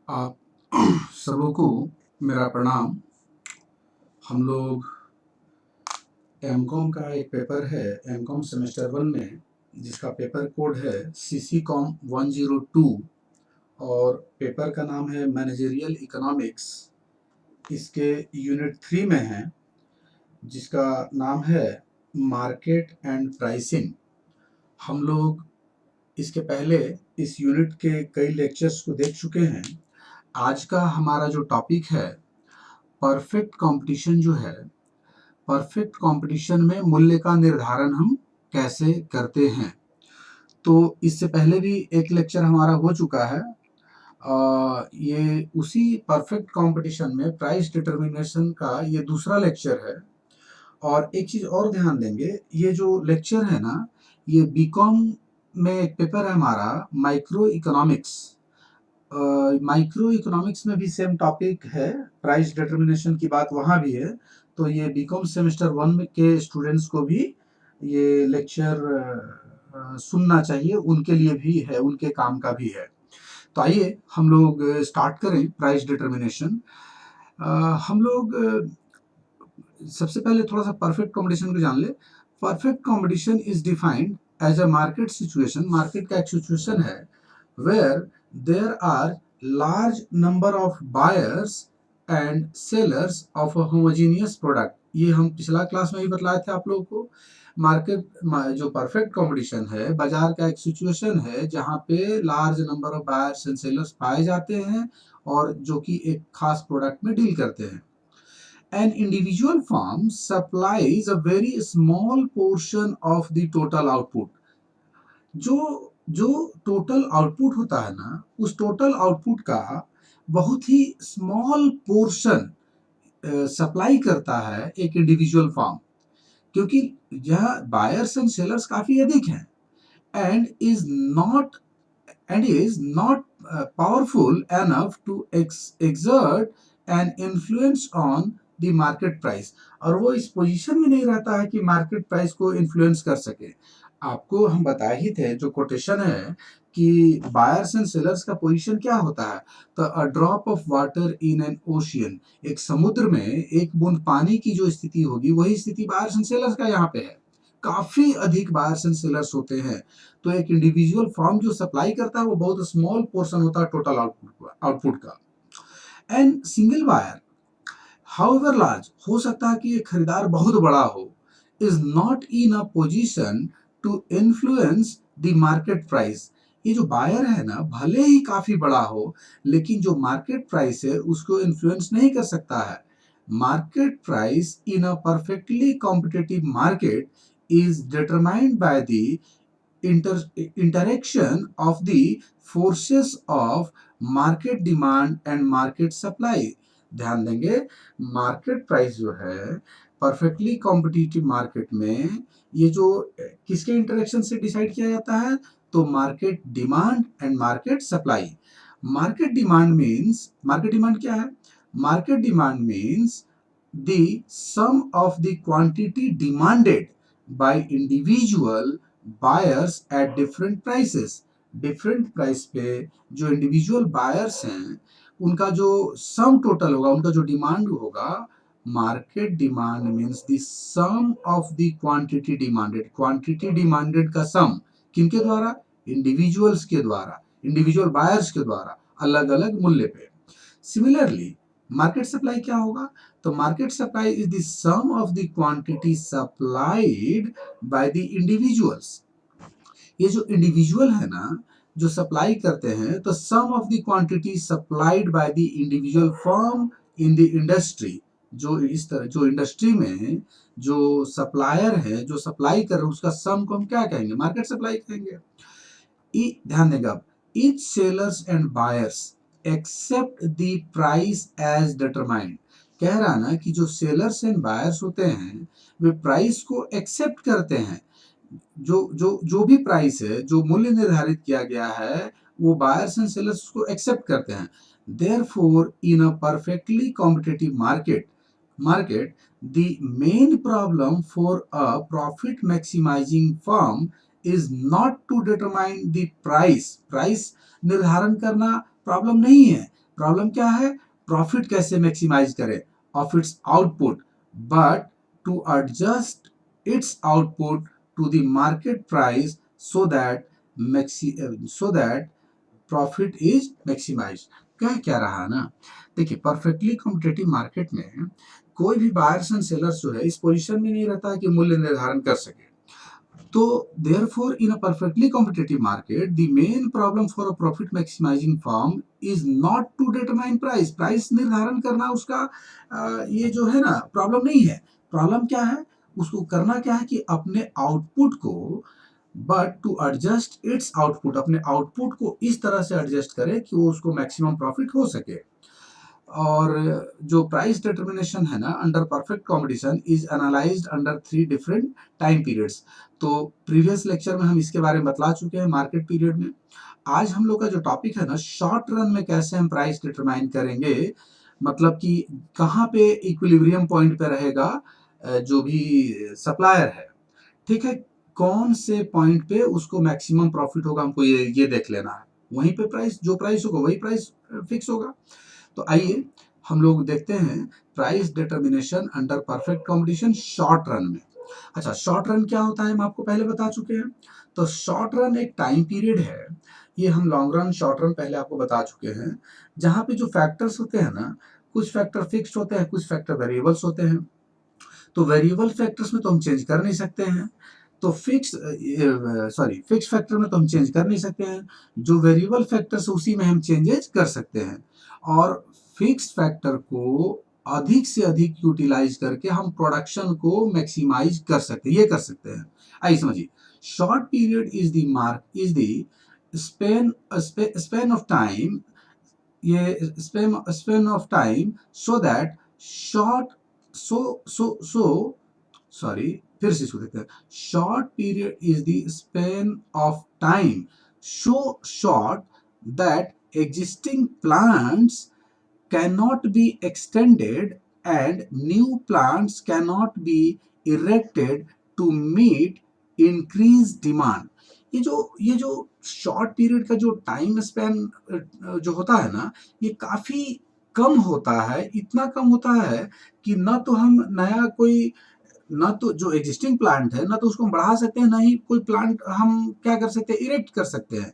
आप सबों को मेरा प्रणाम। हम लोग एमकॉम का एक पेपर है, एमकॉम सेमेस्टर 1 में, जिसका पेपर कोड है CC-Com 102 और पेपर का नाम है मैनेजरियल इकोनॉमिक्स। इसके यूनिट 3 में है, जिसका नाम है मार्केट एंड प्राइसिंग। हम लोग इसके पहले इस यूनिट के कई लेक्चर्स को देख चुके हैं। आज का हमारा जो टॉपिक है, परफेक्ट कंपटीशन जो है, परफेक्ट कंपटीशन में मूल्य का निर्धारण हम कैसे करते हैं। तो इससे पहले भी एक लेक्चर हमारा हो चुका है। ये उसी परफेक्ट कंपटीशन में प्राइस डिटरमिनेशन का ये दूसरा लेक्चर है। और एक चीज़ और ध्यान देंगे, ये जो लेक्चर है ना, ये बीकॉम में एक पेपर है हमारा माइक्रो इकोनॉमिक्स। माइक्रो इकोनॉमिक्स में भी सेम टॉपिक है, प्राइस डिटरमिनेशन की बात वहाँ भी है। तो ये बीकॉम सेमेस्टर 1 के स्टूडेंट्स को भी ये लेक्चर सुनना चाहिए, उनके लिए भी है, उनके काम का भी है। तो आइए हम लोग स्टार्ट करें प्राइस डिटरमिनेशन। हम लोग सबसे पहले थोड़ा सा परफेक्ट कंपटीशन को जान ले। Perfect competition is defined as a market situation. Market का एक सिचुएशन है where there are large number of buyers and sellers of a homogeneous product। ये हम पिछला क्लास में ही बतलाए थे आप लोगों को। मार्केट जो परफेक्ट कंपटीशन है, बाजार का एक सिचुएशन है जहाँ पे large number of buyers and sellers पाए जाते हैं और जो कि एक खास प्रोडक्ट में डील करते हैं। An individual firm supplies a very small portion of the total output। जो जो टोटल आउटपुट होता है ना, उस टोटल आउटपुट का बहुत ही स्मॉल पोर्शन सप्लाई करता है एक इंडिविजुअल फर्म, क्योंकि यह बायर्स एंड सेलर्स काफी अधिक हैं and is not powerful enough to exert an influence on the market price. और वो इस पोजीशन में नहीं रहता है कि मार्केट प्राइस को इन्फ्लुएंस कर सके। आपको हम बताए ही थे, जो कोटेशन है कि बायर्स एंड सेलर्स का पोजीशन क्या होता है, तो a drop of water in an ocean. एक समुद्र में एक बूंद पानी की जो स्थिति होगी, वही स्थिति बायर्स एंड सेलर्स का यहाँ पे है। काफी अधिक बायर्स एंड सेलर्स होते हैं। तो एक इंडिविजुअल फर्म जो सप्लाई करता है वो बहुत स्मॉल पोर्शन होता है टोटल आउटपुट का। And single buyer however large, हो सकता है कि ये खरीदार बहुत बड़ा हो, is not in a position to influence the market price. ये जो बायर है ना, भले ही काफी बड़ा हो, लेकिन जो मार्केट प्राइस है उसको इन्फ्लुएंस नहीं कर सकता है। Market price in a perfectly competitive market is determined by the interaction of the forces of market demand and market supply। ध्यान देंगे, मार्केट प्राइस जो है परफेक्टली कॉम्पिटिटिव मार्केट में, ये जो किसके इंटरेक्शन से डिसाइड किया जाता है, तो market demand and market supply. Market demand क्या है? Market demand means the sum of the quantity demanded by individual buyers at different prices। Different price पे जो इंडिविजुअल बायर्स हैं, उनका जो सम टोटल होगा, उनका जो डिमांड होगा। Market demand means the sum of the quantity demanded. Quantity demanded का सम किनके द्वारा? इंडिविजुअल्स के द्वारा, इंडिविजुअल बायर्स के द्वारा, अलग अलग मूल्य पे। सिमिलरली मार्केट सप्लाई क्या होगा? तो market supply is the sum of the quantity supplied by the individuals. ये जो इंडिविजुअल है ना, जो सप्लाई करते हैं, तो sum of the quantity supplied by the individual firm in the industry. जो इस तरह जो इंडस्ट्री में जो सप्लायर है, जो सप्लाई कर रहे हैं, उसका सम को हम क्या कहेंगे? मार्केट सप्लाई कहेंगे। ध्यान देगा, अब each sellers and buyers accept the price as determined। कह रहा ना कि जो सेलर्स एंड बायर्स होते हैं, वे प्राइस को एक्सेप्ट करते हैं। जो जो जो भी प्राइस है, जो मूल्य निर्धारित किया गया है, वो बायर्स एंड सेलर्स उसको एक्सेप्ट करते हैं। Therefore in a perfectly competitive market the main problem for a profit maximizing firm is not to determine the price। Price निर्धारण करना प्रॉब्लम नहीं है, प्रॉब्लम क्या है, प्रॉफिट कैसे मैक्सिमाइज करें of its output, but to adjust its output to the market price so that profit is maximise. कह क्या रहा ना, देखिए परफेक्टली कॉम्पिटेटिव मार्केट में कोई भी बायर्स एंड सेलर्स जो है इस पोजीशन में नहीं रहता कि मूल्य निर्धारण कर सके। तो therefore in a perfectly competitive market the main problem for a profit maximizing firm is not to determine price निर्धारण करना उसका ये जो है ना प्रॉब्लम नहीं है। प्रॉब्लम क्या है, उसको करना क्या है कि अपने आउटपुट को, but to adjust its output, अपने आउटपुट को इस तरह से एडजस्ट करे कि वो उसको मैक्सिमम प्रॉफिट हो सके। और जो प्राइस डिटर्मिनेशन है ना under perfect competition is analysed under 3 different time periods. तो प्रीवियस लेक्चर में हम इसके बारे में बतला चुके हैं मार्केट पीरियड में। आज हम लोग का जो टॉपिक है ना शॉर्ट रन में कैसे हम प्राइस डिटरमाइन करेंगे, मतलब कि कहाँ पे इक्विलिब्रियम पॉइंट पे रहेगा जो भी सप्लायर है, ठीक है, कौन से पॉइंट पे उसको मैक्सिमम प्रॉफिट होगा हमको ये देख लेना है। वहीं पे प्राइस, जो प्राइस होगा वही प्राइस फिक्स होगा। तो आइए हम लोग देखते हैं price determination under perfect competition short run में। अच्छा, शॉर्ट रन क्या होता है हम आपको पहले बता चुके हैं। तो शॉर्ट रन एक टाइम पीरियड है, ये हम लॉन्ग रन शॉर्ट रन पहले आपको बता चुके हैं, जहां पे जो फैक्टर्स होते हैं ना, कुछ फैक्टर फिक्स्ड होते हैं, कुछ फैक्टर वेरिएबल्स होते हैं। तो वेरिएबल फैक्टर्स में तो हम चेंज कर नहीं सकते हैं, तो फिक्स फैक्टर में तो हम चेंज कर नहीं सकते हैं। जो वेरिएबल फैक्टर्स उसी में हम चेंजेस कर सकते हैं, और फिक्स फैक्टर को अधिक से अधिक यूटिलाइज करके हम प्रोडक्शन को मैक्सिमाइज कर सकते हैं, ये कर सकते हैं। आइए समझिए, short period is the span of time, ये span of time so that short so sorry, फिर से इसको देखते हैं। Short period is the span of time so short that existing plants cannot be extended and new plants cannot be erected to meet increased demand। ये जो short period का जो time span जो होता है ना, ये काफी कम होता है, इतना कम होता है कि ना तो हम नया कोई, ना तो जो एग्जिस्टिंग प्लांट है ना तो उसको हम बढ़ा सकते हैं, ना ही कोई प्लांट हम क्या कर सकते हैं, इरेक्ट कर सकते हैं।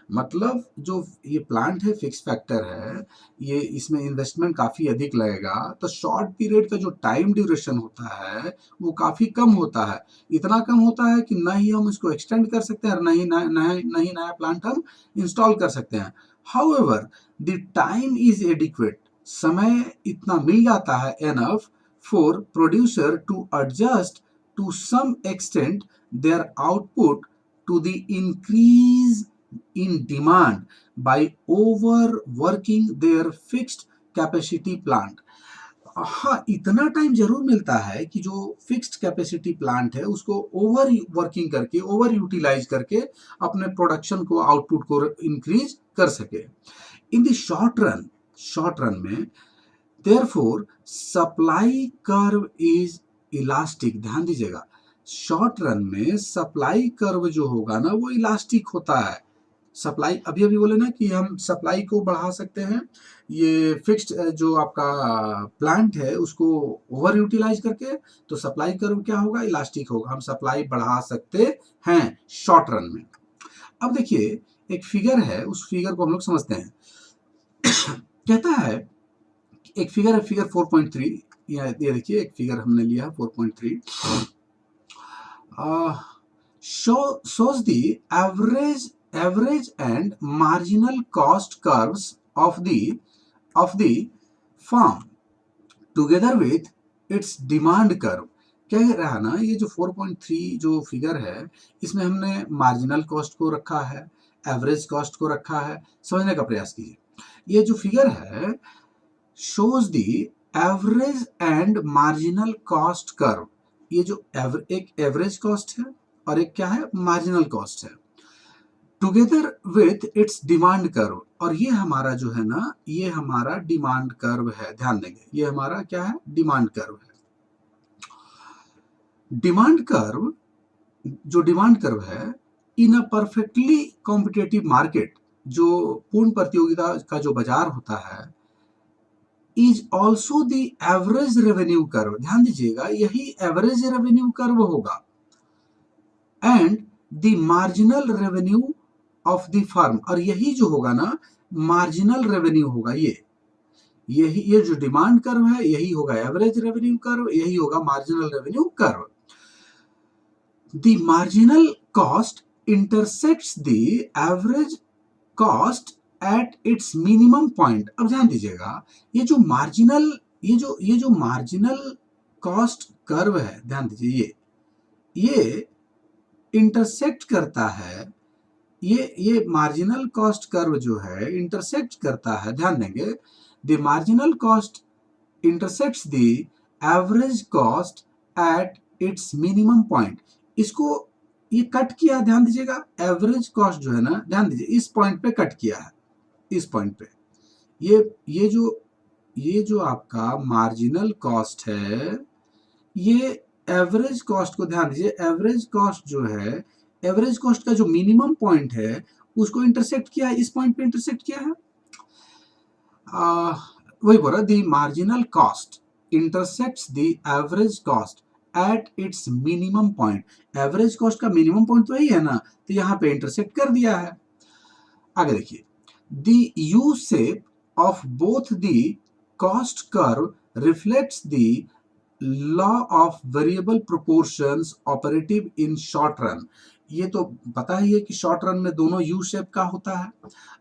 मतलब जो ये प्लांट है फिक्स फैक्टर है, ये इसमें इन्वेस्टमेंट काफ़ी अधिक लगेगा, तो शॉर्ट पीरियड का जो टाइम ड्यूरेशन होता है वो काफ़ी कम होता है। इतना कम होता है कि ना ही हम इसको एक्सटेंड कर सकते हैं और ना ही नया प्लांट हम इंस्टॉल कर सकते हैं। However the time is adequate, समय इतना मिल जाता है enough for producer to adjust to some extent their output to the increase in demand by overworking their fixed capacity plant। हाँ, इतना टाइम जरूर मिलता है कि जो फिक्स्ड कैपेसिटी प्लांट है उसको ओवर वर्किंग करके, ओवर यूटिलाइज करके अपने प्रोडक्शन को, आउटपुट को इंक्रीज कर सके। इन द शॉर्ट रन में Therefore, supply curve is elastic. ध्यान दीजिएगा, शॉर्ट रन में सप्लाई कर्व जो होगा ना वो इलास्टिक होता है। सप्लाई, अभी अभी बोले ना कि हम सप्लाई को बढ़ा सकते हैं, ये फिक्स्ड जो आपका प्लांट है उसको ओवर यूटिलाइज करके, तो सप्लाई कर्व क्या होगा, इलास्टिक होगा, हम सप्लाई बढ़ा सकते हैं शॉर्ट रन में। अब देखिए एक फिगर है, उस फिगर को हम लोग समझते हैं। कहता है, एक फिगर है, फिगर 4.3, ये देखिए एक फिगर हमने लिया 4.3, shows the average and marginal cost curves of the firm together with its demand curve। कह रहा ना, ये जो 4.3 जो फिगर है इसमें हमने मार्जिनल कॉस्ट को रखा है, एवरेज कॉस्ट को रखा है। समझने का प्रयास कीजिए, ये जो फिगर है shows the average and marginal cost curve। ये जो एक एवरेज कॉस्ट है और एक क्या है, मार्जिनल कॉस्ट है, together with its demand curve. और ये हमारा जो है ना, ये हमारा डिमांड कर्व है। ध्यान देंगे, ये हमारा क्या है, डिमांड कर्व है। डिमांड कर्व, जो डिमांड कर्व है इन अ परफेक्टली कॉम्पिटेटिव मार्केट, जो पूर्ण प्रतियोगिता का जो बाजार होता है, is also the average revenue curve. ध्यान दीजिएगा, यही एवरेज रेवेन्यू कर्व होगा and the marginal revenue of the firm, और यही जो होगा ना मार्जिनल रेवेन्यू होगा। ये जो डिमांड कर्व है यही होगा एवरेज रेवेन्यू कर्व, यही होगा marginal revenue curve. The marginal cost intersects the average cost at its minimum point. अब ध्यान दीजिएगा, ये जो मार्जिनल कॉस्ट कर्व है, ध्यान दीजिए, ये इंटरसेक्ट करता है, ये मार्जिनल कॉस्ट कर्व जो है इंटरसेक्ट करता है, ध्यान देंगे, the marginal cost intersects the average cost at its minimum point. इसको ये कट किया, ध्यान दीजिएगा, एवरेज कॉस्ट जो है ना, ध्यान दीजिए इस पॉइंट पे कट किया है, इस पॉइंट पे। ये जो आपका मार्जिनल कॉस्ट है, ये एवरेज कॉस्ट को ध्यान दीजिए, एवरेज कॉस्ट जो है, एवरेज कॉस्ट का जो मिनिमम पॉइंट है उसको इंटरसेक्ट किया है, इस पॉइंट पे इंटरसेक्ट किया है। वही बोला, the marginal cost intersects the average cost at its minimum point. Average cost का मिनिमम पॉइंट तो वही है ना, तो यहाँ पे इंटरसेक्ट कर दिया है। आगे देखिए, the U shape of both the cost curve reflects the law of variable proportions operative in short run. ये तो पता ही है कि शॉर्ट रन में दोनों यू शेप का होता है।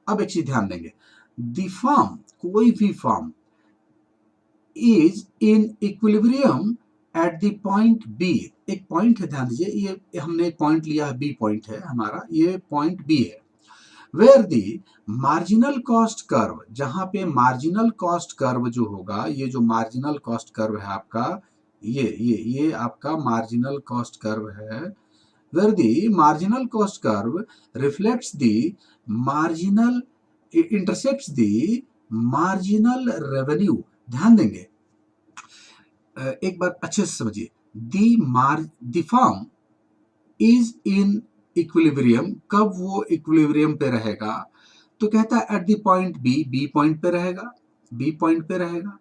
अब एक चीज ध्यान देंगे, द फर्म, कोई भी firm, is in equilibrium at the point B. एक पॉइंट है, ध्यान दीजिए, ये हमने एक पॉइंट लिया है, बी पॉइंट है हमारा, ये पॉइंट बी है। Where the marginal cost curve, जहां पे मार्जिनल कॉस्ट कर्व जो होगा, ये जो मार्जिनल कॉस्ट कर्व है आपका, ये आपका मार्जिनल कॉस्ट कर्व है। Where the marginal cost curve reflects the marginal intersects the marginal revenue. ध्यान देंगे, एक बार अच्छे से समझिए, the firm is in equilibrium. कब वो इक्विलिब्रियम पे रहेगा, तो कहता है at the point B, B point पे रहेगा, बी पॉइंट पे रहेगा।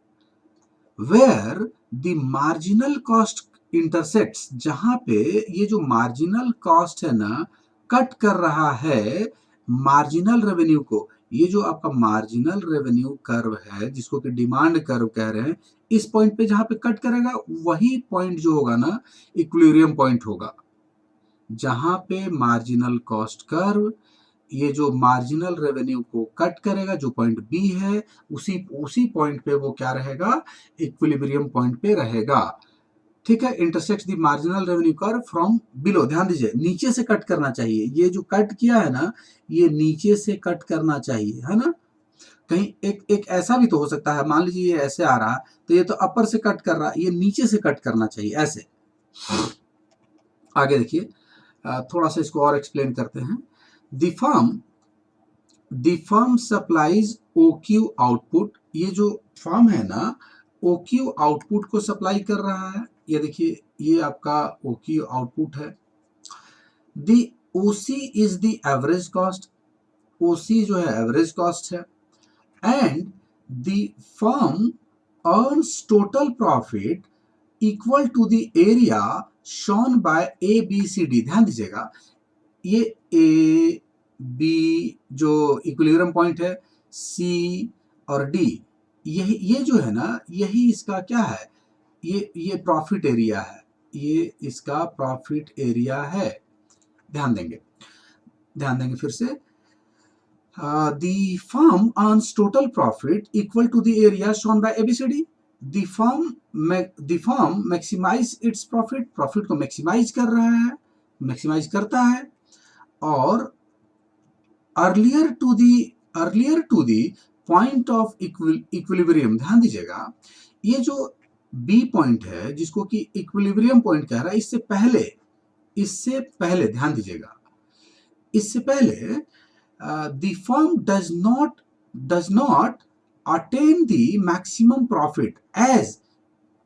Where the marginal cost intersects, जहां पे ये जो मार्जिनल कॉस्ट है ना कट कर रहा है मार्जिनल रेवेन्यू को। ये जो आपका मार्जिनल रेवेन्यू कर्व है, जिसको कि डिमांड कर्व कह रहे हैं, इस पॉइंट पे जहां पे कट करेगा वही पॉइंट जो होगा ना इक्विलिब्रियम पॉइंट होगा, जहां पे मार्जिनल कॉस्ट कर्व ये जो मार्जिनल रेवेन्यू को कट करेगा, जो पॉइंट बी है, उसी पॉइंट पे वो क्या रहेगा, इक्विलिब्रियम पॉइंट पे रहेगा। ठीक है, intersects the marginal revenue curve from below. ध्यान दीजिए, नीचे से कट करना चाहिए, ये जो कट किया है ना, ये नीचे से कट करना चाहिए, है ना। कहीं एक ऐसा भी तो हो सकता है, मान लीजिए ये ऐसे आ रहा, तो ये तो अपर से कट कर रहा, ये नीचे से कट करना चाहिए, ऐसे। आगे देखिए, थोड़ा सा इसको और एक्सप्लेन करते हैं। The firm supplies OQ output. ये जो फर्म है ना, OQ आउटपुट को सप्लाई कर रहा है। ये देखिए, ये आपका OQ आउटपुट है। The OC is the average cost. OC जो है एवरेज कॉस्ट है। And the firm earns total profit equal to the area shown by ABCD। ध्यान दीजिएगा, ये A B जो इक्विलिब्रियम पॉइंट है, C और D, ये जो है ना, यही इसका क्या है, ये प्रॉफिट एरिया है, ये इसका प्रॉफिट एरिया है। ध्यान देंगे फिर से, the firm earns total profit equal to the area shown by ABCD। The firm maximise its profit, profit को मैक्सिमाइज कर रहा है, मैक्सिमाइज करता है। और earlier to the point of equilibrium. ध्यान दीजिएगा, ये जो बी पॉइंट है, जिसको कि इक्विलिब्रियम पॉइंट कह रहा है, इससे पहले ध्यान दीजिएगा, इससे पहले the firm does not attain the maximum profit as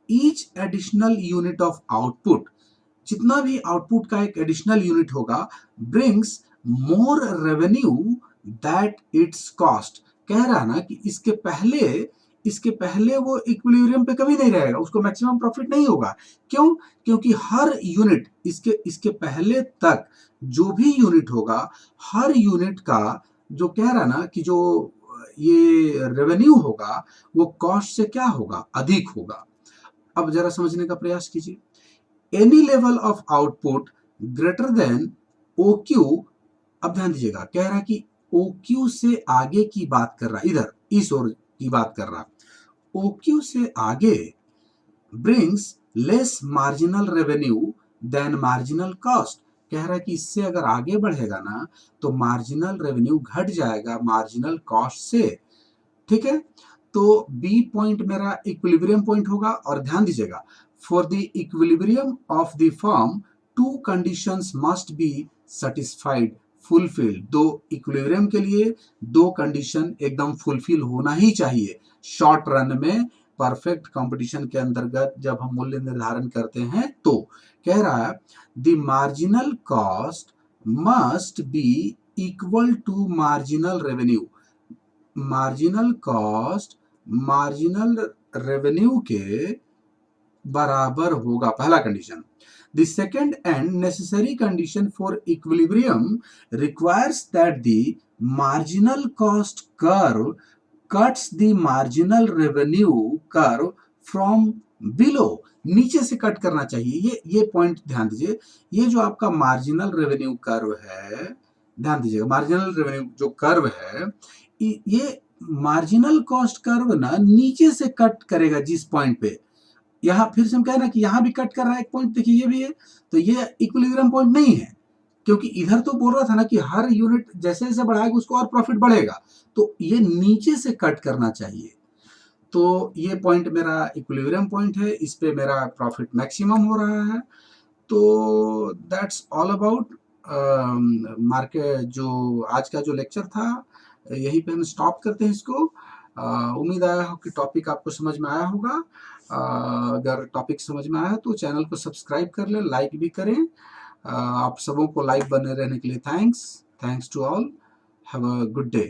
each additional unit of output. जितना भी आउटपुट का एक एडिशनल यूनिट होगा, brings more revenue that its cost, कह रहा ना कि इसके पहले वो इक्विलिब्रियम पे कभी नहीं रहेगा, उसको मैक्सिमम प्रॉफिट नहीं होगा। क्यों? क्योंकि हर यूनिट इसके पहले तक जो भी यूनिट होगा, हर यूनिट का जो कह रहा ना कि जो ये रेवेन्यू होगा वो कॉस्ट से क्या होगा, अधिक होगा। अब जरा समझने का प्रयास कीजिए। Any level of output greater than OQ, अब ध्यान दीजिएगा, कह रहा कि OQ से आगे की बात कर रहा, इधर इस ओर की बात कर रहा, OQ से आगे brings less marginal revenue than marginal cost, कह रहा है कि इससे अगर आगे बढ़ेगा ना तो मार्जिनल रेवेन्यू घट जाएगा मार्जिनल कॉस्ट से। ठीक है, तो बी पॉइंट मेरा इक्विलिब्रियम पॉइंट होगा। और ध्यान दीजिएगा, for the equilibrium of the firm to conditions must be satisfied fulfilled, दो इक्विलिब्रियम के लिए दो कंडीशन एकदम फुलफिल होना ही चाहिए शॉर्ट रन में, परफेक्ट कंपटीशन के अंतर्गत जब हम मूल्य निर्धारण करते हैं। तो कह रहा है the marginal cost must be equal to marginal revenue, marginal cost marginal revenue के बराबर होगा, पहला condition. The second and necessary condition for equilibrium requires that the marginal cost curve cuts the marginal revenue curve from below, नीचे से cut करना चाहिए। ये point ध्यान दीजिए, ये जो आपका मार्जिनल रेवेन्यू कर्व है, ध्यान दीजिएगा, मार्जिनल रेवेन्यू जो कर्व है, ये मार्जिनल कॉस्ट कर्व ना नीचे से कट करेगा जिस पॉइंट पे, यहां फिर से हम कह रहे हैं कि यहां भी कट कर रहा है एक पॉइंट, देखिए ये भी है, तो ये इक्विलिब्रियम पॉइंट नहीं है, क्योंकि इधर तो बोल रहा था ना कि हर यूनिट जैसे जैसे बढ़ाएगा उसको और प्रॉफिट बढ़ेगा, तो ये नीचे से कट करना चाहिए। तो ये पॉइंट मेरा इक्विलिब्रियम पॉइंट है, इस पे मेरा प्रॉफिट मैक्सिमम हो रहा है। तो दैट्स ऑल अबाउट मार्केट, जो आज का जो लेक्चर था यहीं पे हम स्टॉप करते हैं इसको। उम्मीद आया हो कि टॉपिक आपको समझ में आया होगा। अगर टॉपिक समझ में आया तो चैनल को सब्सक्राइब कर लें, लाइक भी करें। आप सबों को लाइव बने रहने के लिए thanks to all, have a good day.